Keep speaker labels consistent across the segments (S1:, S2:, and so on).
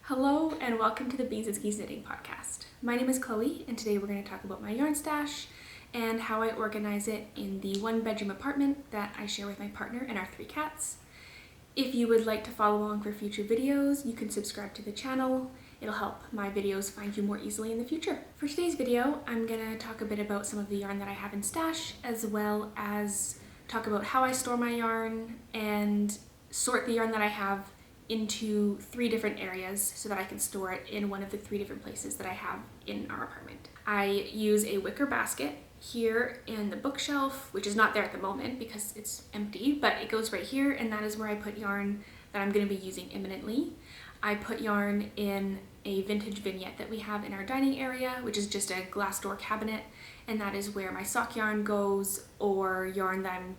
S1: Hello and welcome to the Beans and Skeins Knitting Podcast. My name is Chloe and today we're going to talk about my yarn stash and how I organize it in the one-bedroom apartment that I share with my partner and our 3 cats. If you would like to follow along for future videos, you can subscribe to the channel. It'll help my videos find you more easily in the future. For today's video, I'm going to talk a bit about some of the yarn that I have in stash, as well as talk about how I store my yarn and sort the yarn that I have into 3 different areas so that I can store it in one of the 3 different places that I have in our apartment. I use a wicker basket here in the bookshelf, which is not there at the moment because it's empty, but it goes right here, and that is where I put yarn that I'm going to be using imminently. I put yarn in a vintage vignette that we have in our dining area, which is just a glass door cabinet, and that is where my sock yarn goes, or yarn that I'm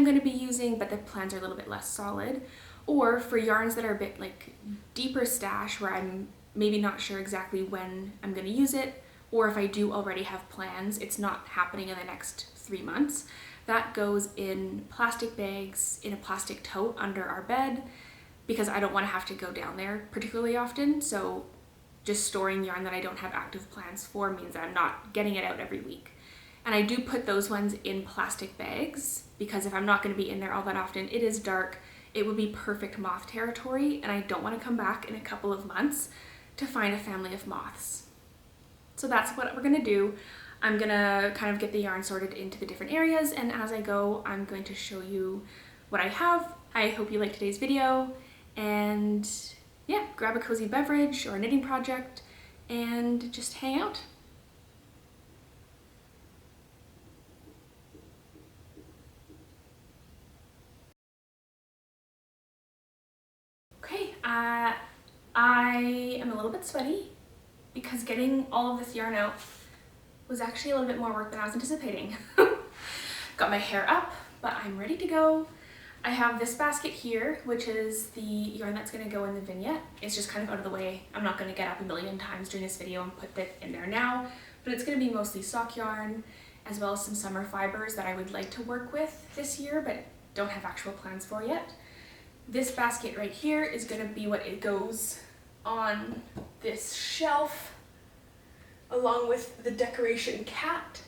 S1: going to be using but the plans are a little bit less solid. Or for yarns that are a bit like deeper stash where I'm maybe not sure exactly when I'm going to use it, or if I do already have plans, it's not happening in the next 3 months, that goes in plastic bags in a plastic tote under our bed because I don't want to have to go down there particularly often. So just storing yarn that I don't have active plans for means that I'm not getting it out every week. And I do put those ones in plastic bags because if I'm not going to be in there all that often, it is dark. It would be perfect moth territory, and I don't want to come back in a couple of months to find a family of moths. So that's what we're going to do. I'm going to kind of get the yarn sorted into the different areas, and as I go, I'm going to show you what I have. I hope you liked today's video, and yeah, grab a cozy beverage or a knitting project and just hang out. Okay, I am a little bit sweaty because getting all of this yarn out was actually a little bit more work than I was anticipating. Got my hair up, but I'm ready to go. I have this basket here, which is the yarn that's going to go in the vignette. It's just kind of out of the way. I'm not going to get up a million times during this video and put that in there now, but it's going to be mostly sock yarn, as well as some summer fibers that I would like to work with this year, but don't have actual plans for yet. This basket right here is going to be what it goes on this shelf, along with the decoration cat.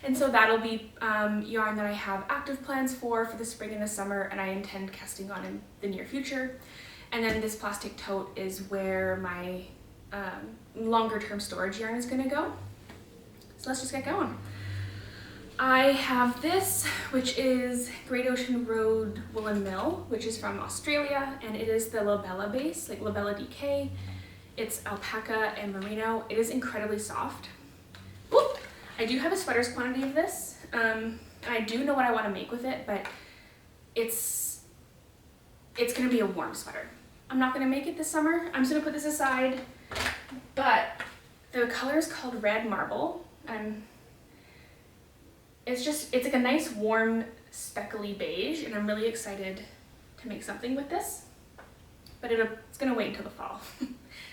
S1: And so that'll be yarn that I have active plans for the spring and the summer, and I intend casting on in the near future. And then this plastic tote is where my longer term storage yarn is going to go. So let's just get going. I have this, which is Great Ocean Road Woolen Mill, which is from Australia, and it is the Labella base, like Labella DK. It's alpaca and merino. It is incredibly soft. Ooh, I do have a sweater's quantity of this, and I do know what I want to make with it, but it's going to be a warm sweater. I'm not going to make it this summer. I'm just going to put this aside, but the color is called Red Marble. It's like a nice warm speckly beige, and I'm really excited to make something with this, but it's gonna wait until the fall.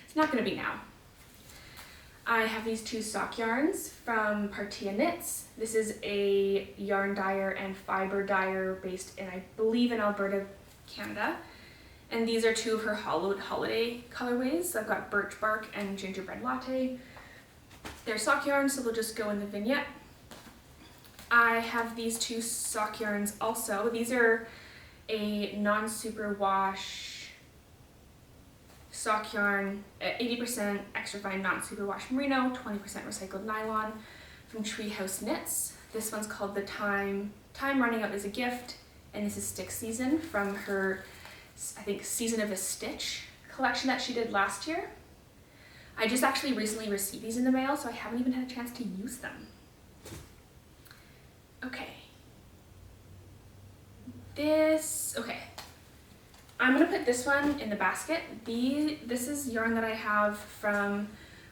S1: It's not gonna be now. I have these 2 sock yarns from Partia Knits. This is a yarn dyer and fiber dyer based in, I believe, in Alberta, Canada. And these are 2 of her hollowed holiday colorways. I've got birch bark and gingerbread latte. They're sock yarns, so they'll just go in the vignette. I have these 2 sock yarns also. These are a non-superwash sock yarn, 80% extra fine non-superwash merino, 20% recycled nylon from Treehouse Knits. This one's called the Time Running Out is a Gift, and this is Stick Season from her, I think, Season of a Stitch collection that she did last year. I just actually recently received these in the mail, so I haven't even had a chance to use them. Okay. I'm gonna put this one in the basket. This is yarn that I have from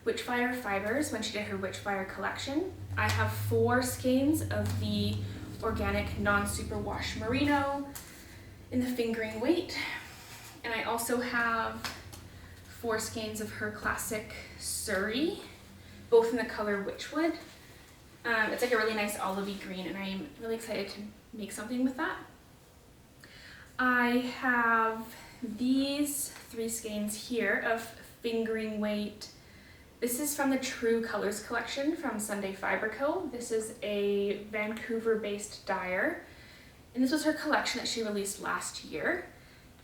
S1: Witchfire Fibers when she did her Witchfire collection. I have 4 skeins of the organic non-superwash merino in the fingering weight. And I also have 4 skeins of her classic Surrey, both in the color Witchwood. It's like a really nice olivey green, and I'm really excited to make something with that. I have these 3 skeins here of fingering weight. This is from the True Colors collection from Sunday Fiber Co. This is a Vancouver-based dyer, and this was her collection that she released last year.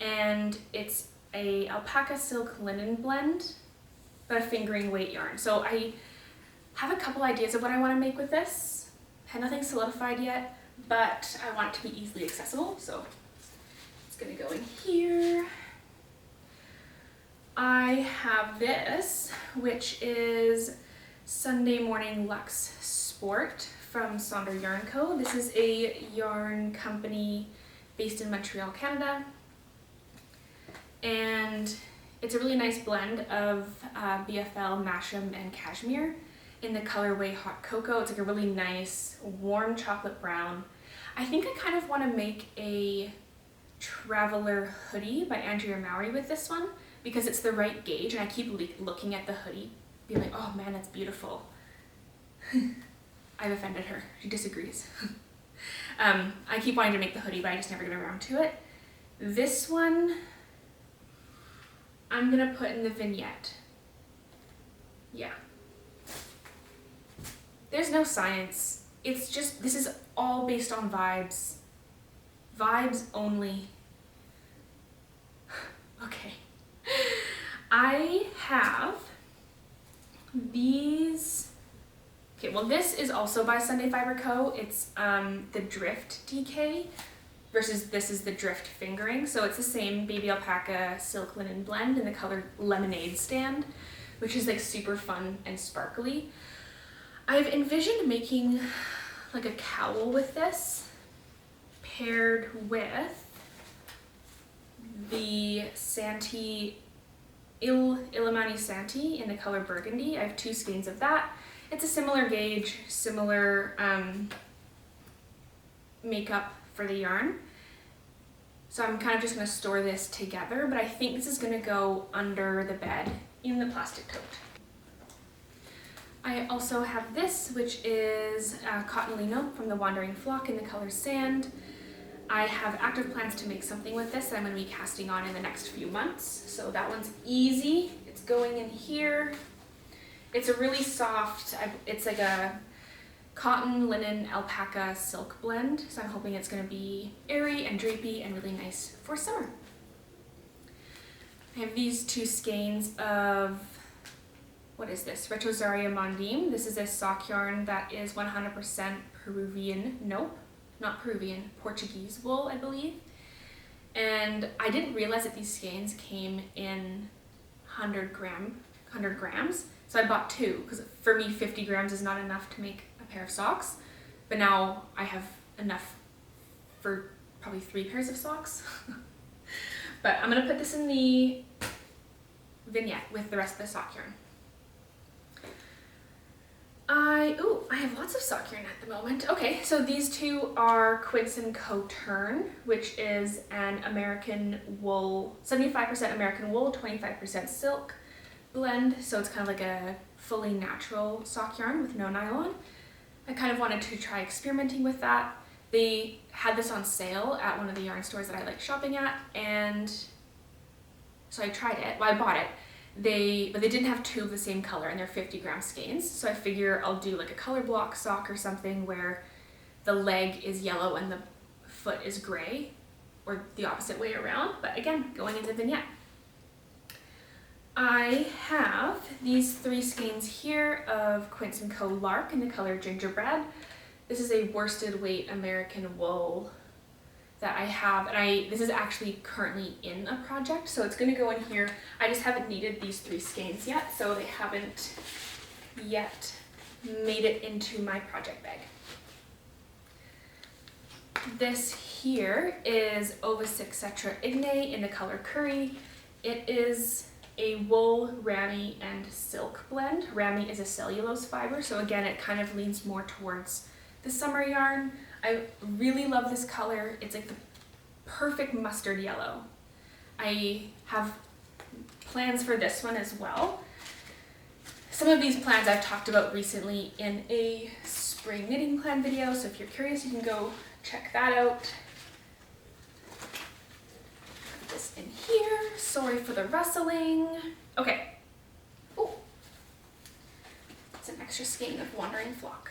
S1: And it's a alpaca silk linen blend, but a fingering weight yarn. So I have a couple ideas of what I want to make with this. I have nothing solidified yet, but I want it to be easily accessible, so it's gonna go in here. I have this, which is Sunday Morning Luxe Sport from Sonder Yarn Co. This is a yarn company based in Montreal, Canada. And it's a really nice blend of BFL, Masham, and Cashmere in the colorway Hot Cocoa. It's like a really nice, warm chocolate brown. I think I kind of want to make a traveler hoodie by Andrea Mowry with this one, because it's the right gauge, and I keep looking at the hoodie, being like, oh man, that's beautiful. I've offended her. She disagrees. I keep wanting to make the hoodie, but I just never get around to it. This one, I'm gonna put in the vignette. Yeah. There's no science. It's just, this is all based on vibes. Vibes only. Okay. I have these. Okay, well this is also by Sunday Fiber Co. It's the Drift DK versus this is the Drift Fingering. So it's the same baby alpaca silk linen blend in the color Lemonade Stand, which is like super fun and sparkly. I've envisioned making like a cowl with this paired with the Santee Illimani Santee in the color Burgundy. I have 2 skeins of that. It's a similar gauge, similar makeup for the yarn. So I'm kind of just going to store this together, but I think this is going to go under the bed in the plastic tote. I also have this, which is Cotton Lino from the Wandering Flock in the color Sand. I have active plans to make something with this that I'm going to be casting on in the next few months. So that one's easy. It's going in here. It's a really soft, it's like a cotton, linen, alpaca, silk blend. So I'm hoping it's going to be airy and drapey and really nice for summer. I have these 2 skeins of, what is this? Retrosaria Mondim. This is a sock yarn that is 100% Peruvian, nope, not Peruvian, Portuguese wool, I believe. And I didn't realize that these skeins came in 100 grams. So I bought 2, because for me 50 grams is not enough to make a pair of socks. But now I have enough for probably 3 pairs of socks. But I'm gonna put this in the vignette with the rest of the sock yarn. I have lots of sock yarn at the moment. Okay, so these 2 are Quince & Co. Turn, which is an American wool, 75% American wool, 25% silk blend. So it's kind of like a fully natural sock yarn with no nylon. I kind of wanted to try experimenting with that. They had this on sale at one of the yarn stores that I like shopping at, and so I tried it. Well, I bought it. But they didn't have 2 of the same color, and they're 50-gram skeins. So I figure I'll do like a color block sock or something where the leg is yellow and the foot is gray, or the opposite way around. But again, going into vignette. I have these 3 skeins here of Quince & Co. Lark in the color Gingerbread. This is a worsted weight American wool that I have, and this is actually currently in a project, so it's going to go in here. I just haven't needed these 3 skeins yet, so they haven't yet made it into my project bag. This here is Ovis Etc. Igne in the color Curry. It is a wool, ramie, and silk blend. Ramie is a cellulose fiber, so again, it kind of leans more towards the summer yarn. I really love this color. It's like the perfect mustard yellow. I have plans for this one as well. Some of these plans I've talked about recently in a spring knitting plan video, so if you're curious, you can go check that out. Put this in here. Sorry for the rustling. Okay. Oh, it's an extra skein of Wandering Flock.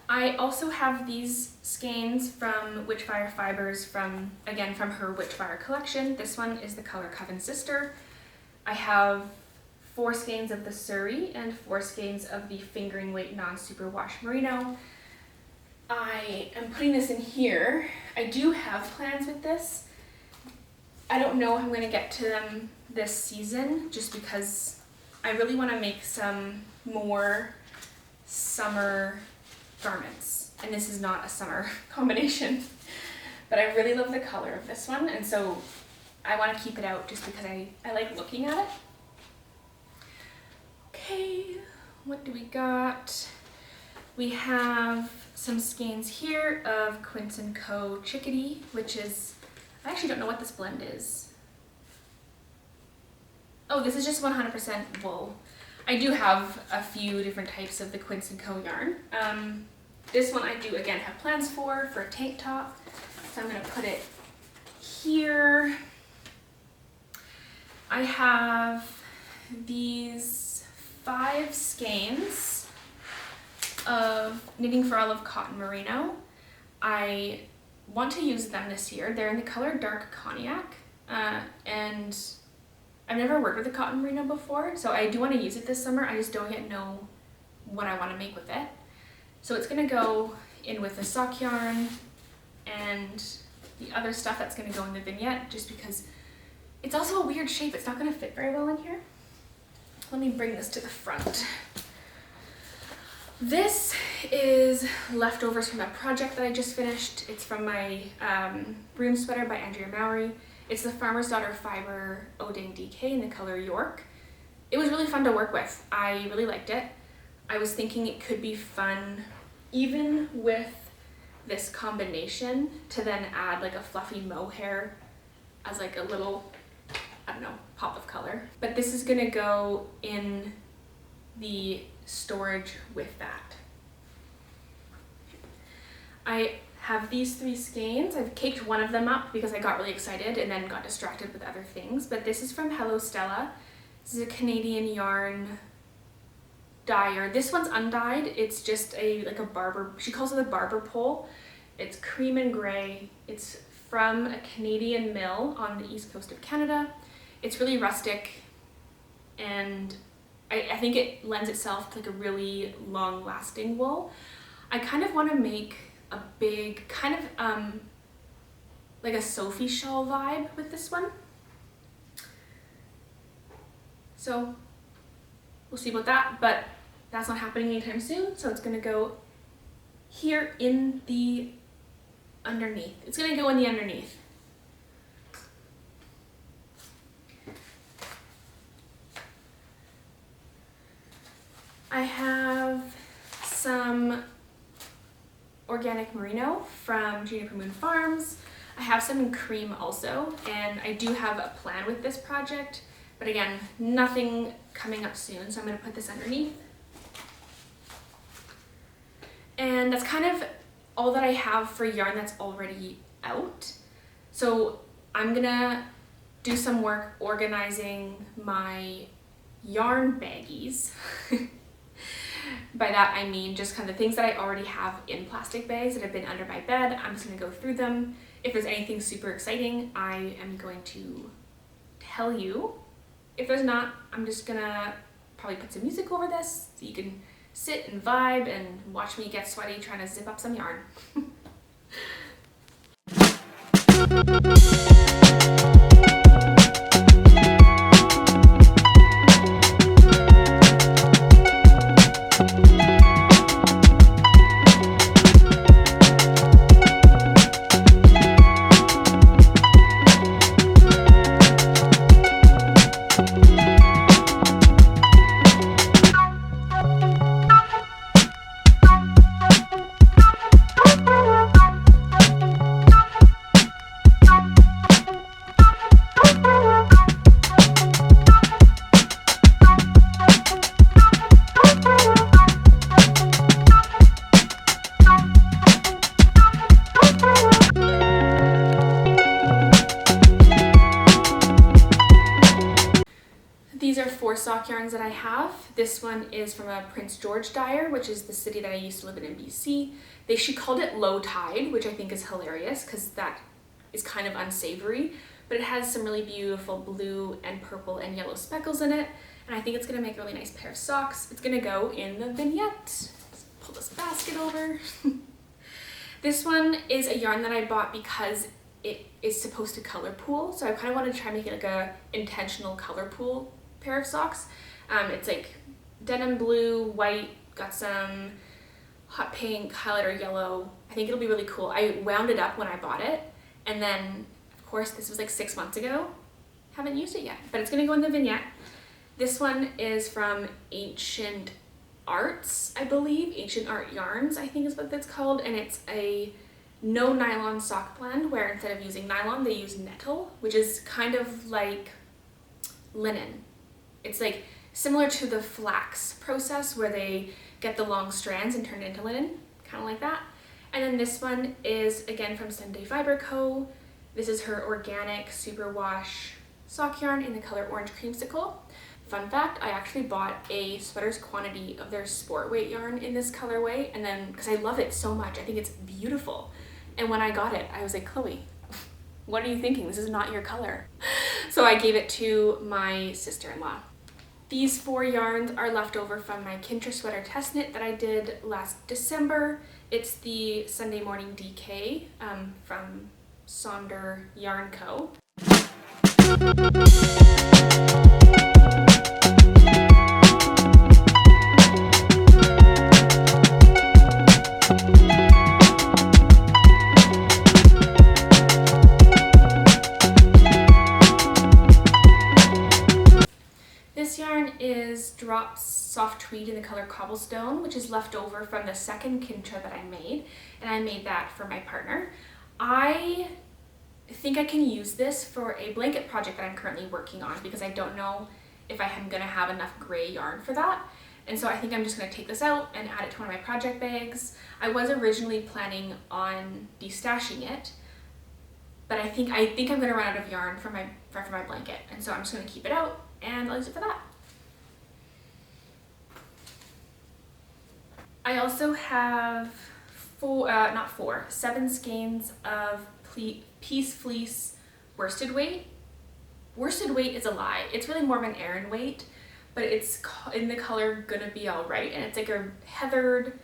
S1: I also have these skeins from Witchfire Fibers from her Witchfire collection. This one is the color Coven Sister. I have 4 skeins of the Surrey and 4 skeins of the Fingering Weight Non-Superwash Merino. I am putting this in here. I do have plans with this. I don't know if I'm going to get to them this season just because I really want to make some more summer garments, and this is not a summer combination, but I really love the color of this one, and so I want to keep it out just because I like looking at it. Okay, what do we got? We have some skeins here of Quince & Co. Chickadee, which is, I actually don't know what this blend is. Oh, this is just 100% wool. I do have a few different types of the Quince & Co. yarn. This one I do again have plans for a tank top, so I'm going to put it here. I have these 5 skeins of Knitting for Olive Cotton Merino. I want to use them this year. They're in the color Dark Cognac, and I've never worked with a cotton merino before, so I do want to use it this summer. I just don't yet know what I want to make with it. So it's going to go in with the sock yarn and the other stuff that's going to go in the vignette, just because it's also a weird shape. It's not going to fit very well in here. Let me bring this to the front. This is leftovers from a project that I just finished. It's from my broom sweater by Andrea Mowry. It's the Farmer's Daughter Fiber Odin DK in the color York. It was really fun to work with. I really liked it. I was thinking it could be fun even with this combination to then add like a fluffy mohair as like a little, I don't know, pop of color. But this is gonna go in the storage with that. I have these 3 skeins. I've caked one of them up because I got really excited and then got distracted with other things, but this is from Hello Stella. This is a Canadian yarn dyer. This one's undyed. It's just like a barber, she calls it a barber pole. It's cream and gray. It's from a Canadian mill on the east coast of Canada. It's really rustic, and I think it lends itself to like a really long lasting wool. I kind of want to make a big kind of like a Sophie shawl vibe with this one. So we'll see about that, but that's not happening anytime soon. So it's gonna go here in the underneath. It's gonna go in the underneath. I have some organic merino from Juniper Moon Farms. I have some in cream also, and I do have a plan with this project, but again, nothing coming up soon, so I'm going to put this underneath. And that's kind of all that I have for yarn that's already out. So I'm gonna do some work organizing my yarn baggies. By that I mean just kind of things that I already have in plastic bags that have been under my bed. I'm just gonna go through them. If there's anything super exciting, I am going to tell you. If there's not, I'm just gonna probably put some music over this so you can sit and vibe and watch me get sweaty trying to zip up some yarn. these are 4 sock yarns that I have. This one is from a Prince George dyer, which is the city that I used to live in BC. She called it low tide, which I think is hilarious because that is kind of unsavory, but it has some really beautiful blue and purple and yellow speckles in it, and I think it's gonna make a really nice pair of socks. It's gonna go in the vignette. Let's pull this basket over. This one is a yarn that I bought because it is supposed to color pool, so I kind of wanted to try and make it like a intentional color pool pair of socks. It's like denim blue, white, got some hot pink, highlighter yellow. I think it'll be really cool. I wound it up when I bought it, and then of course this was like 6 months ago. Haven't used it yet, but it's gonna go in the vignette. This one is from Ancient Arts, I believe. Ancient Art Yarns, I think is what that's called, and it's a no nylon sock blend where instead of using nylon they use nettle, which is kind of like linen. It's like similar to the flax process where they get the long strands and turn it into linen, kind of like that. And then this one is again from Sunday Fiber Co. This is her organic superwash sock yarn in the color Orange Creamsicle. Fun fact, I actually bought a sweater's quantity of their sport weight yarn in this colorway, and then because I love it so much, I think it's beautiful. And when I got it, I was like, Chloe, what are you thinking? This is not your color. So I gave it to my sister-in-law. These 4 yarns are left over from my Kinter sweater test knit that I did last December. It's the Sunday Morning DK from Sonder Yarn Co. This yarn is Drops Soft Tweed in the color Cobblestone, which is left over from the second Kintra that I made, and I made that for my partner. I think I can use this for a blanket project that I'm currently working on because I don't know if I'm gonna have enough gray yarn for that. And so I think I'm just gonna take this out and add it to one of my project bags. I was originally planning on destashing it, but I think I'm gonna run out of yarn for my blanket, and so I'm just gonna keep it out and I'll use it for that. I also have 7 skeins of Peace Fleece worsted weight. Worsted weight is a lie. It's really more of an Aran weight, but it's in the color Gonna Be Alright, and it's like a heathered,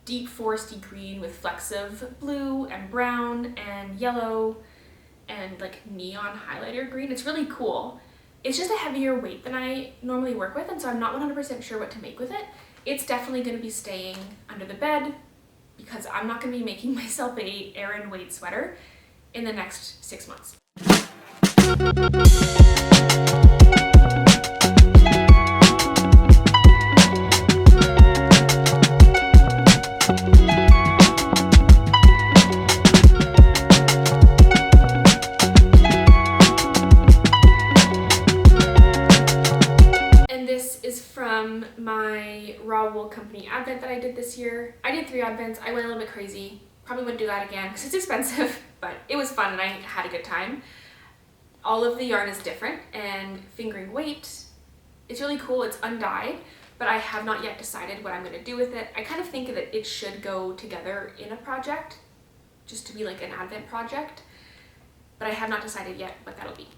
S1: deep foresty green with flecks of blue and brown and yellow and like neon highlighter green. It's really cool. It's just a heavier weight than I normally work with, and so I'm not 100% sure what to make with it. It's definitely going to be staying under the bed because I'm not going to be making myself a Aran weight sweater in the next 6 months. My raw wool company advent that I did this year. I did 3 advents. I went a little bit crazy. Probably wouldn't do that again because it's expensive, but it was fun and I had a good time. All of the yarn is different and fingering weight. It's really cool. It's undyed, but I have not yet decided what I'm going to do with it. I kind of think that it should go together in a project, just to be like an advent project, but I have not decided yet what that'll be.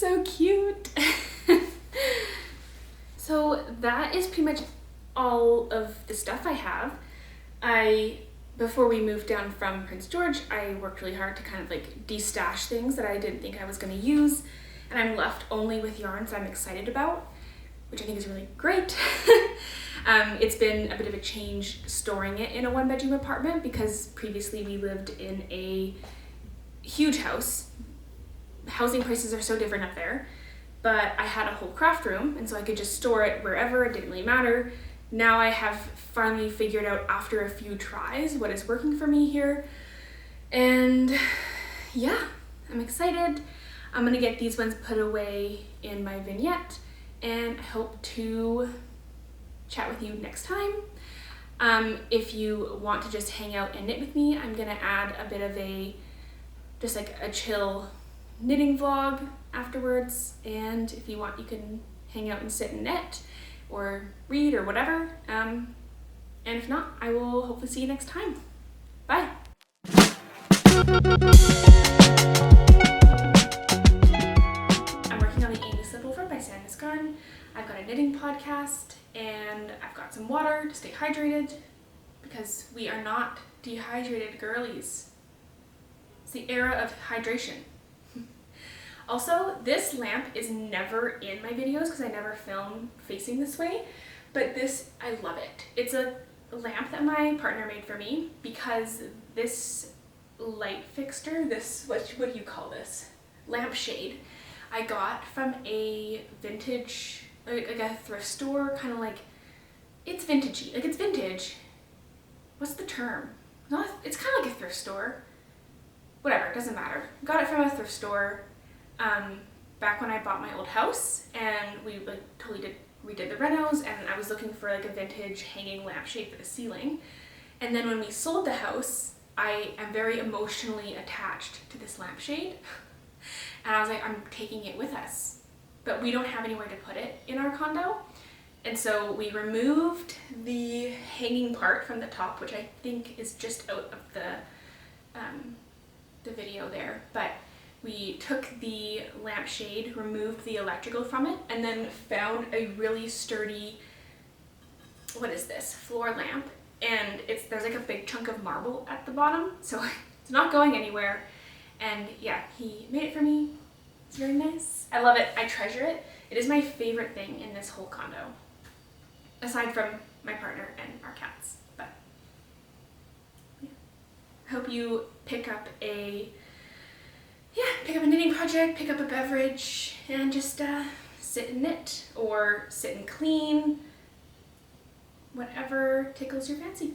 S1: so cute. So that is pretty much all of the stuff I have. Before we moved down from Prince George, I worked really hard to kind of like de-stash things that I didn't think I was going to use, and I'm left only with yarns I'm excited about, which I think is really great. It's been a bit of a change storing it in a one-bedroom apartment because previously we lived in a huge house. Housing prices are so different up there, but I had a whole craft room, and so I could just store it wherever. It didn't really matter. Now I have finally figured out after a few tries what is working for me here, and yeah, I'm excited. I'm gonna get these ones put away in my vignette, and I hope to chat with you next time. If you want to just hang out and knit with me, I'm gonna add a bit of just like a chill knitting vlog afterwards, and if you want, you can hang out and sit and knit or read or whatever, and if not, I will hopefully see you next time. Bye. I'm working on the Amy Slipover by Sandus Garn. I've got a knitting podcast, and I've got some water to stay hydrated because we are not dehydrated girlies. It's the era of hydration. Also, this lamp is never in my videos because I never film facing this way, but I love it. It's a lamp that my partner made for me because this light fixture, what do you call this? Lampshade, I got from a vintage, like a thrift store, kind of like, it's vintagey, like it's vintage. What's the term? It's kind of like a thrift store. Whatever, it doesn't matter. Got it from a thrift store. Back when I bought my old house, and we like totally redid the renos, and I was looking for like a vintage hanging lampshade for the ceiling. And then when we sold the house, I am very emotionally attached to this lampshade, and I was like, I'm taking it with us, but we don't have anywhere to put it in our condo. And so we removed the hanging part from the top, which I think is just out of the video there, but we took the lampshade, removed the electrical from it, and then found a really sturdy, what is this, floor lamp, and there's like a big chunk of marble at the bottom, so it's not going anywhere. And yeah, he made it for me. It's very nice. I love it. I treasure it. It is my favorite thing in this whole condo, aside from my partner and our cats. But yeah, I hope you pick up a knitting project, pick up a beverage, and just sit and knit or sit and clean, whatever tickles your fancy.